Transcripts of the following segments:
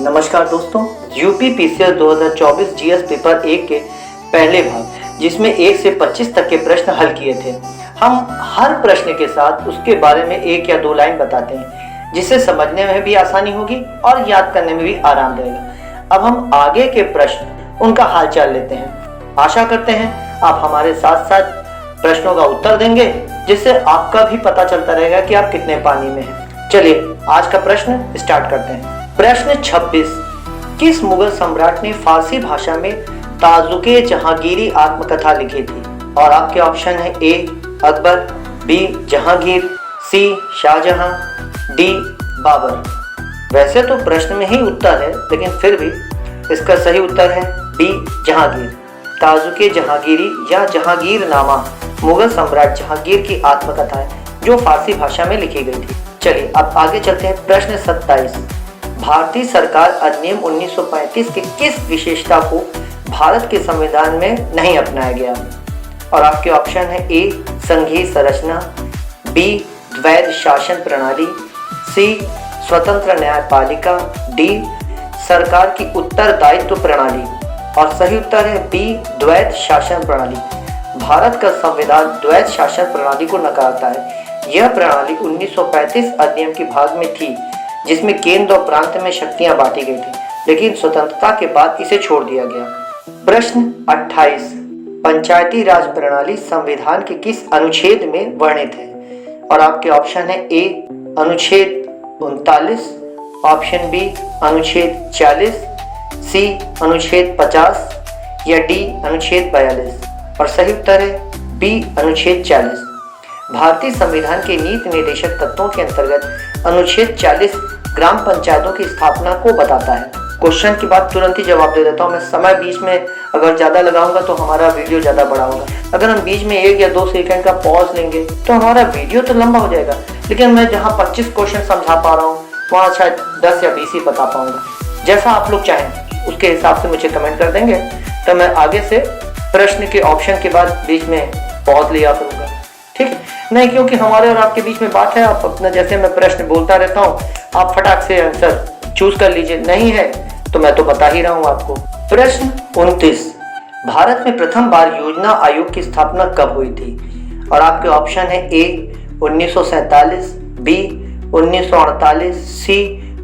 नमस्कार दोस्तों, UP PCS 2024 GS paper 1 के पहले भाग जिसमें 1 से 25 तक के प्रश्न हल किए थे। हम हर प्रश्न के साथ उसके बारे में 1 या 2 लाइन बताते हैं जिससे समझने में भी आसानी होगी और याद करने में भी आराम रहेगा। अब हम आगे के प्रश्न उनका हालचाल लेते हैं। आशा करते हैं आप हमारे साथ साथ प्रश्नों का उत्तर देंगे जिससे आपका भी पता चलता रहेगा कि आप कितने पानी में हैं। चलिए आज का प्रश्न स्टार्ट करते हैं। प्रश्न 26, किस मुगल सम्राट ने फारसी भाषा में ताजुके जहांगीरी आत्मकथा लिखी थी? और आपके ऑप्शन है ए अकबर, बी जहांगीर, सी शाहजहां, डी बाबर। वैसे तो प्रश्न में ही उत्तर है लेकिन फिर भी इसका सही उत्तर है बी जहांगीर। ताजुके जहांगीरी या जहांगीरनामा मुगल सम्राट जहांगीर की आत्मकथा है जो फारसी भाषा में लिखी गई थी। चलिए अब आगे चलते हैं। प्रश्न 27, भारतीय सरकार अधिनियम 1935 के किस विशेषता को भारत के संविधान में नहीं अपनाया गया? और आपके ऑप्शन है ए संघीय संरचना, बी द्वैध शासन प्रणाली, सी स्वतंत्र न्यायपालिका, डी सरकार की उत्तरदायित्व प्रणाली। और सही उत्तर है बी द्वैध शासन प्रणाली। भारत का संविधान द्वैध शासन प्रणाली को नकारता है। यह प्रणाली 1935 अधिनियम के भाग में थी जिसमें केंद्र और प्रांत में शक्तियां बांटी गई थी, लेकिन स्वतंत्रता के बाद इसे छोड़ दिया गया। प्रश्न 28, पंचायती राज प्रणाली संविधान के किस अनुच्छेद में वर्णित है? और आपके ऑप्शन है ए अनुच्छेद 39, ऑप्शन बी अनुच्छेद 40, सी अनुच्छेद 50 या डी अनुच्छेद 42। और सही उत्तर है बी अनुच्छेद 40। भारतीय संविधान के नीति निर्देशक तत्वों के अंतर्गत अनुच्छेद 40 ग्राम पंचायतों की स्थापना को बताता है। क्वेश्चन की बात तुरंत ही जवाब दे देता हूँ मैं। समय बीच में अगर ज़्यादा लगाऊंगा तो हमारा वीडियो ज़्यादा बड़ा होगा। अगर हम बीच में 1 या 2 सेकंड का पॉज लेंगे तो हमारा वीडियो तो लंबा हो जाएगा, लेकिन मैं जहाँ 25 क्वेश्चन समझा पा रहा हूँ वहाँ शायद 10 या 20 ही बता पाऊंगा। जैसा आप लोग चाहें उसके हिसाब से मुझे कमेंट कर देंगे तो मैं आगे से प्रश्न के ऑप्शन के बाद बीच में पॉज लिया करूँगा। ठीक है, नहीं क्योंकि हमारे और आपके बीच में बात है। आप अपना जैसे मैं प्रश्न बोलता रहता हूँ आप फटाक से आंसर चूज कर लीजिए, नहीं है तो मैं तो बता ही रहा हूँ आपको। प्रश्न 29, भारत में प्रथम बार योजना आयोग की स्थापना कब हुई थी? और आपके ऑप्शन है ए 1947, बी 1948, सी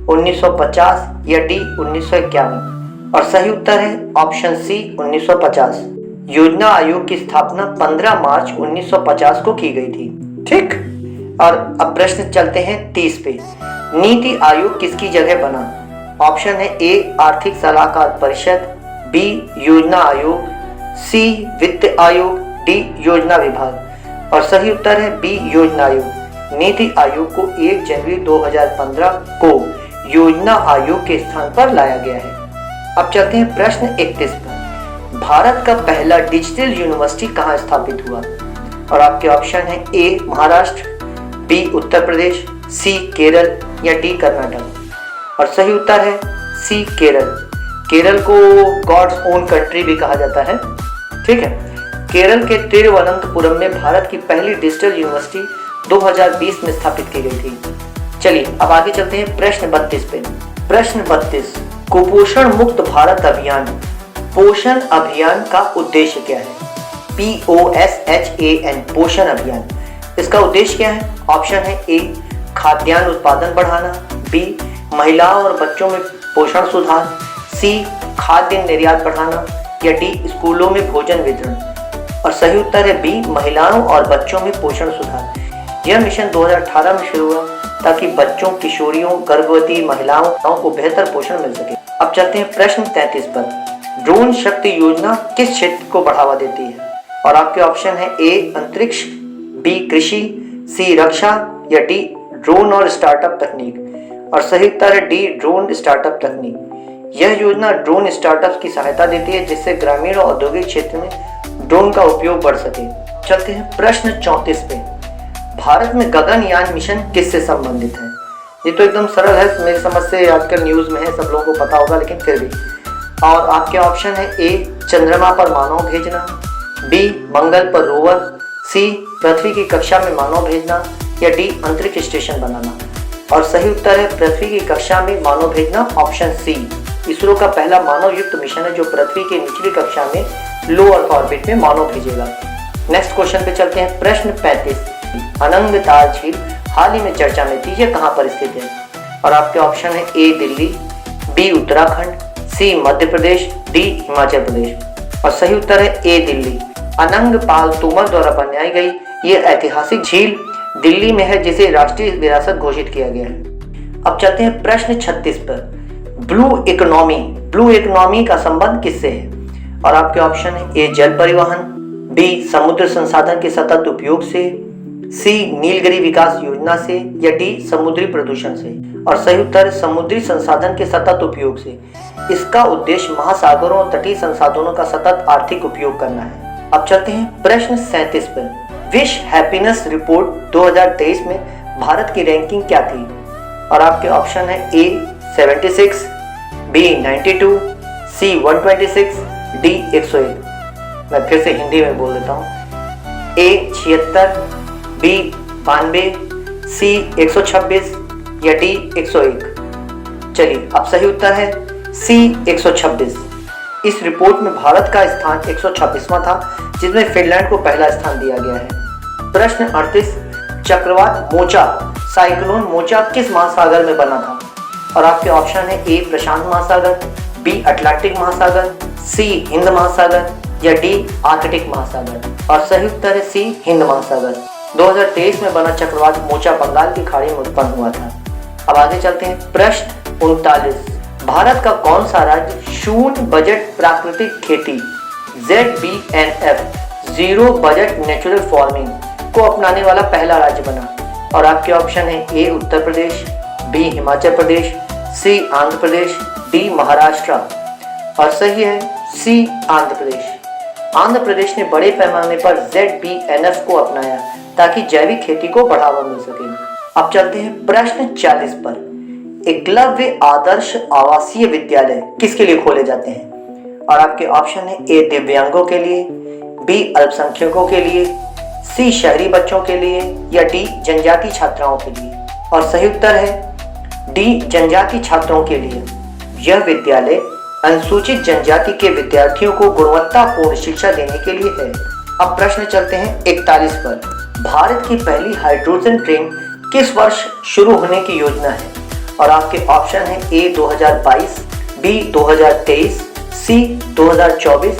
1950 या डी 1951। और सही उत्तर है ऑप्शन सी 1950। योजना आयोग की स्थापना 15 मार्च 1950 को की गई थी। ठीक, और अब प्रश्न चलते हैं 30 पे। नीति आयोग किसकी जगह बना? ऑप्शन है ए आर्थिक सलाहकार परिषद, बी योजना आयोग, सी वित्त आयोग, डी योजना विभाग। और सही उत्तर है बी योजना आयोग। नीति आयोग को 1 जनवरी 2015 को योजना आयोग के स्थान पर लाया गया है। अब चलते हैं प्रश्न 31 पर। भारत का पहला डिजिटल यूनिवर्सिटी कहाँ स्थापित हुआ? और आपके ऑप्शन है ए महाराष्ट्र, बी उत्तर प्रदेश, सी केरल या डी कर्नाटक। और सही उत्तर है सी केरल। केरल को गॉड्स ओन कंट्री भी कहा जाता है। ठीक है, केरल के तिरुवनंतपुरम में भारत की पहली डिजिटल यूनिवर्सिटी 2020 में स्थापित की गई थी। चलिए अब आगे चलते हैं प्रश्न 32 पे। प्रश्न 32, कुपोषण मुक्त भारत अभियान पोषण अभियान का उद्देश्य क्या है? POSHAN पोषण अभियान, इसका उद्देश्य क्या है? ऑप्शन है ए खाद्यान्न उत्पादन बढ़ाना, बी महिलाओं और बच्चों में पोषण सुधार, सी खाद्य निर्यात बढ़ाना या डी स्कूलों में भोजन वितरण। और सही उत्तर है बी महिलाओं और बच्चों में पोषण सुधार। यह मिशन 2018 में शुरू हुआ ताकि बच्चों, किशोरियों, गर्भवती महिलाओं को बेहतर पोषण मिल सके। अब चलते हैं प्रश्न 33 पर। ड्रोन शक्ति योजना किस क्षेत्र को बढ़ावा देती है? और आपके ऑप्शन है ए अंतरिक्ष, बी कृषि, सी रक्षा या डी ड्रोन और स्टार्टअप तकनीक। और सही उत्तर है डी ड्रोन स्टार्टअप तकनीक। यह योजना ड्रोन स्टार्टअप की सहायता देती है जिससे ग्रामीण और औद्योगिक क्षेत्र में ड्रोन का उपयोग बढ़ सके। चलते हैं प्रश्न 34 पे। भारत में गगनयान मिशन किससे संबंधित है? ये तो एकदम सरल है, मेरी समझ से आजकल न्यूज में है, सब लोगों को पता होगा, लेकिन फिर भी। और आपके ऑप्शन है ए चंद्रमा पर मानव भेजना, बी मंगल पर रोवर, सी पृथ्वी की कक्षा में मानव भेजना या डी अंतरिक्ष स्टेशन बनाना। और सही उत्तर है पृथ्वी की कक्षा में मानव भेजना, ऑप्शन सी। इसरो का पहला मानव युक्त मिशन है जो पृथ्वी के निचली कक्षा में लो अर्थ ऑर्बिट में मानव भेजेगा। नेक्स्ट क्वेश्चन पे चलते हैं। प्रश्न 35, अनंगताल झील हाल ही में चर्चा में थी, यह कहाँ पर स्थित है? और आपके ऑप्शन है ए दिल्ली, बी उत्तराखंड, सी मध्य प्रदेश, डी हिमाचल प्रदेश। और सही उत्तर है ए दिल्ली। अनंगपाल तोमर द्वारा बनाई गई यह ऐतिहासिक झील दिल्ली में है जिसे राष्ट्रीय विरासत घोषित किया गया है। अब चलते हैं प्रश्न 36 पर। ब्लू इकोनॉमी का संबंध किससे है? और आपके ऑप्शन है ए जल परिवहन, बी समुद्र संसाधन के सतत उपयोग से, सी नीलगिरी विकास योजना से, या डी समुद्री प्रदूषण से। और सही उत्तर है समुद्री संसाधन के सतत उपयोग से। इसका उद्देश्य महासागरों और तटीय संसाधनों का सतत आर्थिक उपयोग करना है। अब चलते हैं प्रश्न 37 पर। विश्व हैप्पीनेस रिपोर्ट 2023 में भारत की रैंकिंग क्या थी? और आपके ऑप्शन है ए 76, बी 92, सी 126, डी 101। मैं फिर से हिंदी में बोल देता हूँ। ए 76, बी 92, सी 126 या डी 101। चलिए अब सही उत्तर है सी 126। इस रिपोर्ट में भारत का स्थान 126वां था जिसमें फिनलैंड को पहला स्थान दिया गया है। प्रश्न 38, चक्रवात मोचा साइक्लोन मोचा किस महासागर में बना था? और आपके ऑप्शन है ए प्रशांत महासागर, बी अटलांटिक महासागर, सी हिंद महासागर या डी आर्कटिक महासागर। और सही उत्तर है सी हिंद महासागर। 2023 में बना चक्रवात मोचा बंगाल की खाड़ी में उत्पन्न हुआ था। अब आगे चलते हैं। प्रश्न 39, भारत का कौन सा राज्य शून्य बजट प्राकृतिक खेती ZBNF zero budget natural farming को अपनाने वाला पहला राज्य बना? और आपके ऑप्शन है ए उत्तर प्रदेश, बी हिमाचल प्रदेश, सी आंध्र प्रदेश, डी महाराष्ट्र। और सही है सी आंध्र प्रदेश। आंध्र प्रदेश ने बड़े पैमाने पर ZBNF को अपनाया ताकि जैविक खेती को बढ़ावा मिल सके। अब चलते हैं प्रश्न 40 पर। एकलव्य आदर्श आवासीय विद्यालय किसके लिए खोले जाते हैं? और आपके ऑप्शन है ए दिव्यांगों के लिए, बी अल्पसंख्यकों के लिए, सी शहरी बच्चों के लिए या डी जनजाति छात्राओं के लिए। और सही उत्तर है डी जनजाति छात्रों के लिए। यह विद्यालय अनुसूचित जनजाति के विद्यार्थियों को गुणवत्तापूर्ण शिक्षा देने के लिए है। अब प्रश्न चलते हैं 41 पर। भारत की पहली हाइड्रोजन ट्रेन किस वर्ष शुरू होने की योजना है? और आपके ऑप्शन है ए 2022, बी 2023, सी 2024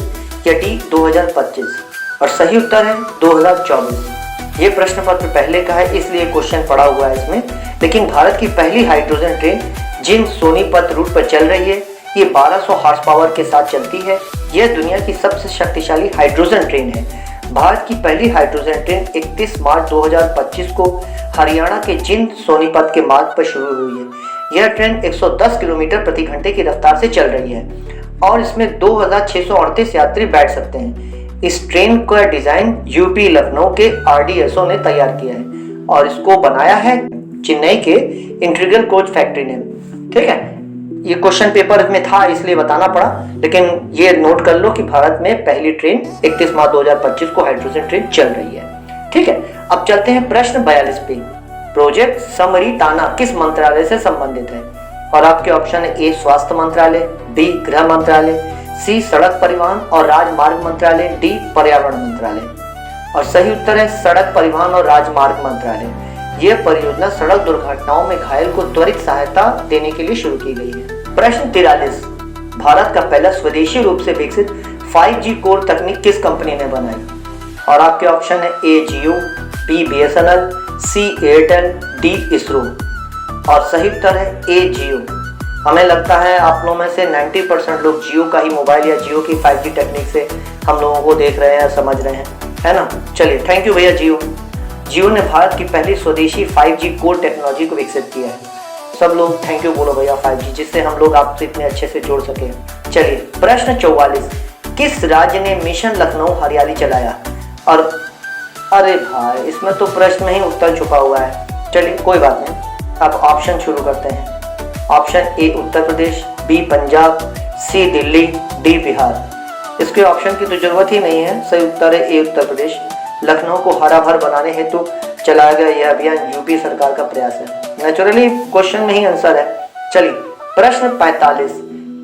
या डी 2025। और सही उत्तर है 2024। ये प्रश्न पत्र पहले का है इसलिए क्वेश्चन पड़ा हुआ है इसमें। लेकिन भारत की पहली हाइड्रोजन ट्रेन जिन सोनीपत रूट पर चल रही है ये 1200 हॉर्स पावर के साथ चलती है। यह दुनिया की सबसे शक्तिशाली हाइड्रोजन ट्रेन है। भारत की पहली हाइड्रोजन ट्रेन 31 मार्च 2025 को हरियाणा के जिंद सोनीपत के मार्ग पर शुरू हुई है। यह ट्रेन 110 किलोमीटर प्रति घंटे की रफ्तार से चल रही है और इसमें 2638 यात्री बैठ सकते हैं। इस ट्रेन का डिजाइन यूपी लखनऊ के RDSO ने तैयार किया है और इसको बनाया है चेन्नई के इंटीग्रल कोच फैक्ट्री ने। ठीक है, ये क्वेश्चन पेपर में था इसलिए बताना पड़ा, लेकिन ये नोट कर लो कि भारत में पहली ट्रेन 31 मार्च 2025 को हाइड्रोजन ट्रेन चल रही है। ठीक है, अब चलते हैं प्रश्न 42 पे। प्रोजेक्ट समरीताना किस मंत्रालय से संबंधित है? और आपके ऑप्शन है ए स्वास्थ्य मंत्रालय, बी गृह मंत्रालय, सी सड़क परिवहन और राजमार्ग मंत्रालय, डी पर्यावरण मंत्रालय। और सही उत्तर है सड़क परिवहन और राजमार्ग मंत्रालय। यह परियोजना सड़क दुर्घटनाओं में घायल को त्वरित सहायता देने के लिए शुरू की गई है। प्रश्न 43, भारत का पहला स्वदेशी रूप से विकसित 5G कोर तकनीक किस कंपनी ने बनाई? और आपके ऑप्शन है ए जियो, बी BSNL, सी एयरटेल, डी इसरो। और सही उत्तर है ए जियो। हमें लगता है आप लोगों में से 90% लोग जियो का ही मोबाइल या जियो की 5G टेक्निक से हम लोगों को देख रहे हैं, समझ रहे हैं, है ना। चलिए, थैंक यू भैया जियो। जियो ने भारत की पहली स्वदेशी 5G कोर टेक्नोलॉजी को विकसित किया है। सब लोग थैंक यू बोलो भैया 5G, जिससे हम लोग आपसे इतने अच्छे से जोड़ सके। चलिए, प्रश्न 44, किस राज्य ने मिशन लखनऊ हरियाली चलाया? और अरे भाई, इसमें तो प्रश्न में ही उत्तर छुपा हुआ है। चलिए कोई बात नहीं, अब ऑप्शन शुरू करते हैं। Option A Uttar Pradesh, B Punjab, C Delhi, D Bihar. इसके ऑप्शन की तो जरूरत ही नहीं है, सही उत्तर है ए उत्तर प्रदेश। लखनऊ को हरा भर बनाने हेतु चलाया गया यह अभियान यूपी सरकार का प्रयास है। नेचुरली क्वेश्चन में ही आंसर है। चलिए प्रश्न 45,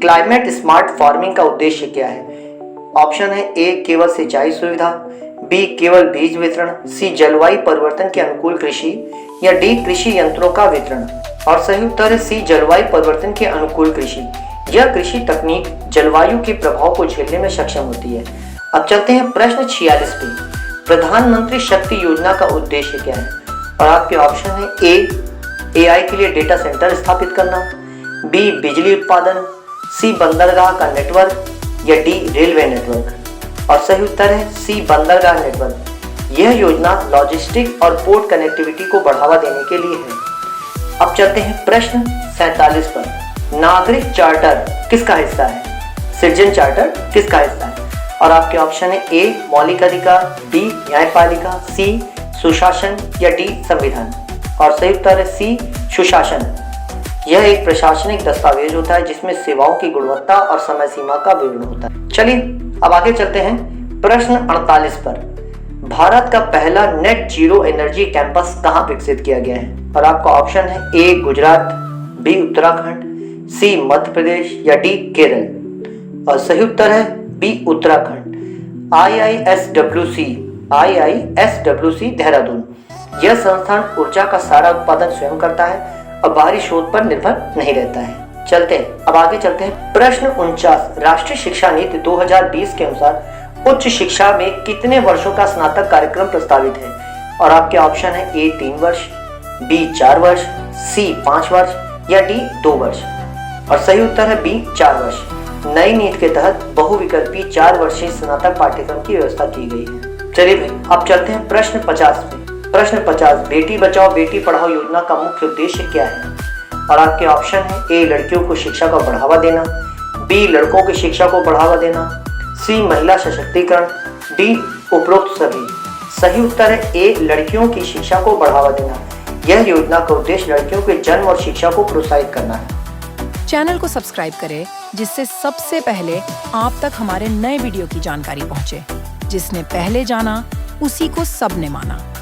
क्लाइमेट स्मार्ट फार्मिंग का उद्देश्य क्या है? ऑप्शन है ए केवल सिंचाई सुविधा, बी केवल बीज वितरण, सी जलवायु परिवर्तन के अनुकूल कृषि, या डी कृषि यंत्रों का वितरण। और सही उत्तर है सी जलवायु परिवर्तन के अनुकूल कृषि। यह कृषि तकनीक जलवायु के प्रभाव को झेलने में सक्षम होती है। अब चलते हैं प्रश्न 46 पे। प्रधानमंत्री शक्ति योजना का उद्देश्य क्या है? और आपके ऑप्शन है ए एआई के लिए डेटा सेंटर स्थापित करना, बी बिजली उत्पादन, सी बंदरगाह का नेटवर्क, या डी रेलवे नेटवर्क। और सही उत्तर है सी बंदरगाह नेटवर्क। यह योजना लॉजिस्टिक और पोर्ट कनेक्टिविटी को बढ़ावा देने के लिए है। अब चलते हैं प्रश्न 47 पर। नागरिक चार्टर किसका हिस्सा है? सिटीजन चार्टर किसका हिस्सा है? और आपके ऑप्शन है ए मौलिक अधिकार, बी न्यायपालिका, सी सुशासन, या डी संविधान। और सही उत्तर है सी सुशासन। यह एक प्रशासनिक दस्तावेज होता है जिसमें सेवाओं की गुणवत्ता और समय सीमा का विवरण होता है। चलिए अब आगे चलते हैं प्रश्न 48 पर। भारत का पहला नेट जीरो एनर्जी कैंपस कहाँ विकसित किया गया है? और आपका ऑप्शन है ए गुजरात, बी उत्तराखंड, सी मध्य प्रदेश, या डी केरल। और सही उत्तर है बी उत्तराखंड। IISWC देहरादून। यह संस्थान ऊर्जा का सारा उत्पादन स्वयं करता है और बाहरी स्रोत पर निर्भर नहीं रहता है। चलते हैं अब आगे चलते हैं प्रश्न 49। राष्ट्रीय शिक्षा नीति 2020 के अनुसार उच्च शिक्षा में कितने वर्षों का स्नातक कार्यक्रम प्रस्तावित है? और आपके ऑप्शन है ए 3 वर्ष, बी 4 वर्ष, सी 5 वर्ष, या डी 2 वर्ष। और सही उत्तर है बी 4 वर्ष। नई नीति के तहत बहुविकल्पी 4 वर्षीय स्नातक पाठ्यक्रम की व्यवस्था की गई है। चलिए भाई अब चलते हैं प्रश्न 50 पे। प्रश्न 50, बेटी बचाओ बेटी पढ़ाओ योजना का मुख्य उद्देश्य क्या है? और आपके ऑप्शन है ए लड़कियों को शिक्षा को बढ़ावा देना, बी लड़कों की शिक्षा को बढ़ावा देना, सी महिला सशक्तिकरण, डी उपरोक्त सभी। सही उत्तर है ए लड़कियों की शिक्षा को बढ़ावा देना। यह योजना का उद्देश्य लड़कियों के जन्म और शिक्षा को प्रोत्साहित करना है। चैनल को सब्सक्राइब करें जिससे सबसे पहले आप तक हमारे नए वीडियो की जानकारी पहुंचे। जिसने पहले जाना उसी को सबने माना।